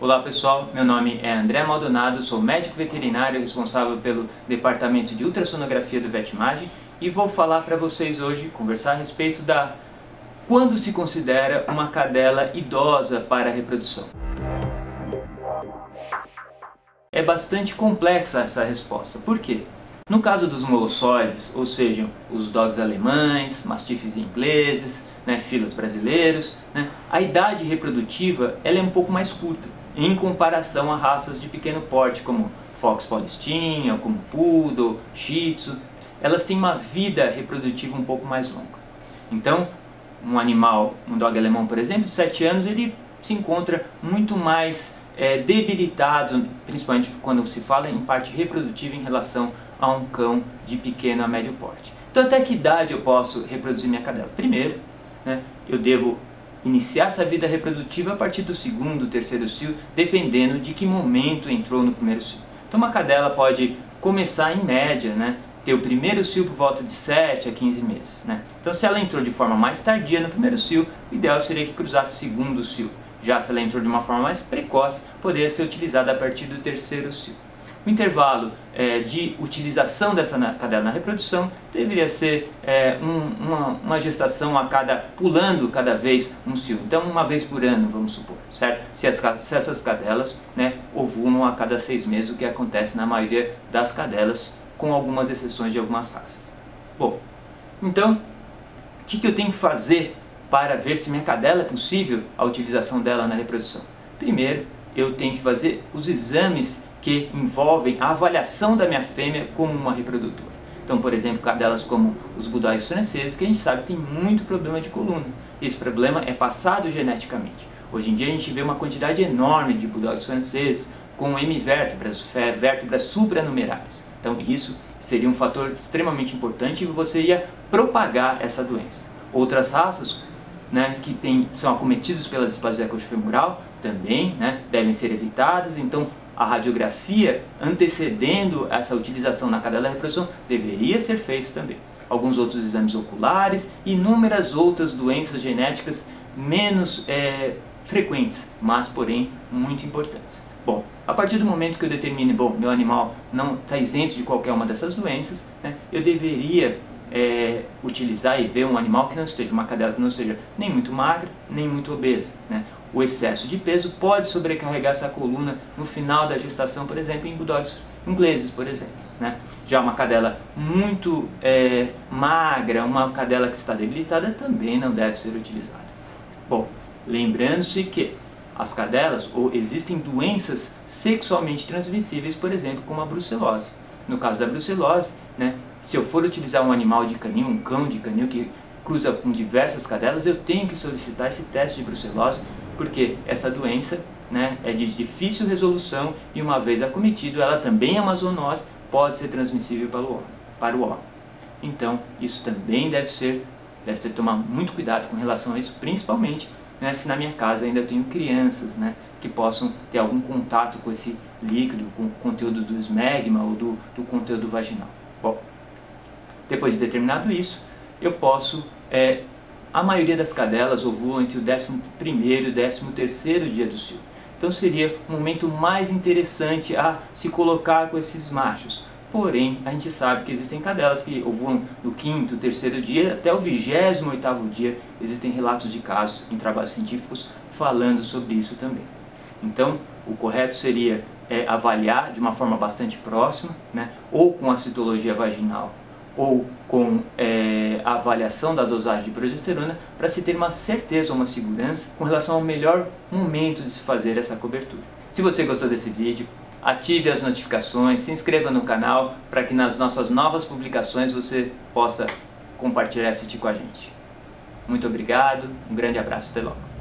Olá pessoal, meu nome é André Maldonado, sou médico veterinário responsável pelo departamento de ultrassonografia do Vetmag e vou falar para vocês hoje, conversar a respeito da quando se considera uma cadela idosa para a reprodução. É bastante complexa essa resposta, por quê? No caso dos molossoides, ou seja, os dogs alemães, mastifes ingleses, filos brasileiros, a idade reprodutiva ela é um pouco mais curta, em comparação a raças de pequeno porte, como Fox Paulistinha, como Poodle, Shih Tzu. Elas têm uma vida reprodutiva um pouco mais longa. Então, um animal, um dog alemão, por exemplo, de 7 anos, ele se encontra muito mais debilitado, principalmente quando se fala em parte reprodutiva em relação a um cão de pequeno a médio porte. Então, até que idade eu posso reproduzir minha cadela? Primeiro, eu devo iniciar essa vida reprodutiva a partir do segundo, terceiro cio, dependendo de que momento entrou no primeiro cio. Então, uma cadela pode começar, em média, ter o primeiro cio por volta de 7 a 15 meses. Então, se ela entrou de forma mais tardia no primeiro cio, o ideal seria que cruzasse o segundo cio. Já se ela entrou de uma forma mais precoce, poderia ser utilizada a partir do terceiro cio. O intervalo de utilização dessa cadela na reprodução deveria ser uma gestação pulando cada vez um cio. Então, uma vez por ano, vamos supor, certo? Se essas cadelas ovulam a cada 6 meses, o que acontece na maioria das cadelas, com algumas exceções de algumas raças. Bom, então, o que eu tenho que fazer para ver se minha cadela é possível a utilização dela na reprodução? Primeiro, eu tenho que fazer os exames que envolvem a avaliação da minha fêmea como uma reprodutora. Então, por exemplo, cadelas como os bulldogs franceses, que a gente sabe que tem muito problema de coluna. Esse problema é passado geneticamente. Hoje em dia a gente vê uma quantidade enorme de bulldogs franceses com hemivértebras, vértebras supranumerares. Então isso seria um fator extremamente importante e você ia propagar essa doença. Outras raças que são acometidas pela displasia coxofemoral também devem ser evitadas. Então, a radiografia antecedendo essa utilização na cadela da reprodução deveria ser feita também. Alguns outros exames oculares e inúmeras outras doenças genéticas menos frequentes, mas porém muito importantes. Bom, a partir do momento que eu determine, meu animal não está isento de qualquer uma dessas doenças, eu deveria utilizar e ver um animal que não esteja, uma cadela que não esteja nem muito magra, nem muito obesa. O excesso de peso pode sobrecarregar essa coluna no final da gestação, por exemplo, em bulldogs ingleses, por exemplo. Já uma cadela muito magra, uma cadela que está debilitada, também não deve ser utilizada. Bom, lembrando-se que as cadelas, existem doenças sexualmente transmissíveis, por exemplo, como a brucelose. No caso da brucelose, se eu for utilizar um animal de canil, um cão de canil que cruza com diversas cadelas, eu tenho que solicitar esse teste de brucelose, porque essa doença é de difícil resolução e, uma vez acometido, ela também é uma zoonose, pode ser transmissível para o homem. Então, isso também deve ter que tomar muito cuidado com relação a isso, principalmente se na minha casa ainda tenho crianças que possam ter algum contato com esse líquido, com o conteúdo do esmegma ou do conteúdo vaginal. Bom, depois de determinado isso, eu posso, a maioria das cadelas ovulam entre o 11º e o 13º dia do cio. Então seria um momento mais interessante a se colocar com esses machos. Porém, a gente sabe que existem cadelas que ovulam do 5º, 3º dia até o 28º dia. Existem relatos de casos em trabalhos científicos falando sobre isso também. Então, o correto seria avaliar de uma forma bastante próxima, ou com a citologia vaginal, ou com a avaliação da dosagem de progesterona, para se ter uma certeza ou uma segurança com relação ao melhor momento de se fazer essa cobertura. Se você gostou desse vídeo, ative as notificações, se inscreva no canal para que nas nossas novas publicações você possa compartilhar esse vídeo com a gente. Muito obrigado, um grande abraço, até logo.